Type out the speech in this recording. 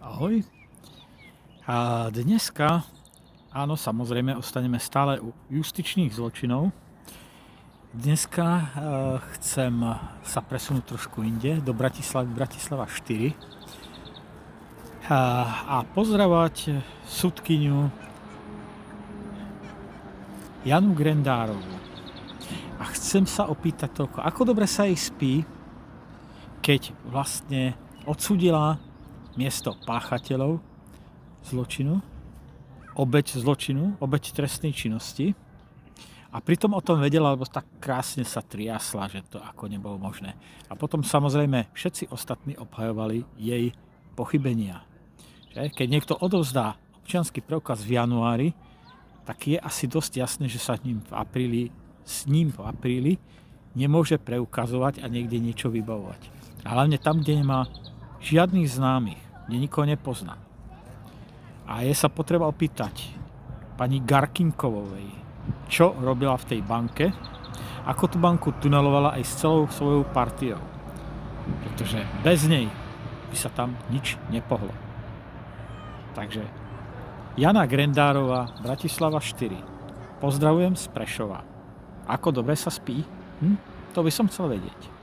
Ahoj. A dneska, áno, samozrejme, ostaneme stále u justičných zločinov. Dneska chcem sa presunúť trošku inde, do Bratislava 4 a pozdravať sudkyňu Janu Grendárovú. A chcem sa opýtať toľko, ako dobre sa jej spí, keď vlastne odsúdila miesto páchateľov zločinu, obeť trestnej činnosti, a pritom o tom vedela, lebo tak krásne sa triasla, že to ako nebolo možné. A potom samozrejme všetci ostatní obhajovali jej pochybenia. Keď niekto odovzdá občiansky preukaz v januári, tak je asi dosť jasné, že sa s ním v apríli nemôže preukazovať a niekde niečo vybavovať. A hlavne tam, kde nemá žiadnych známych, kde nikoho nepozná. A je sa potreba opýtať pani Garkinkovovej, čo robila v tej banke, ako tú banku tunelovala aj s celou svojou partiou. Pretože bez nej by sa tam nič nepohlo. Takže Jana Grendárová, Bratislava 4. Pozdravujem z Prešova. Ako dobre sa spí? To by som chcel vedieť.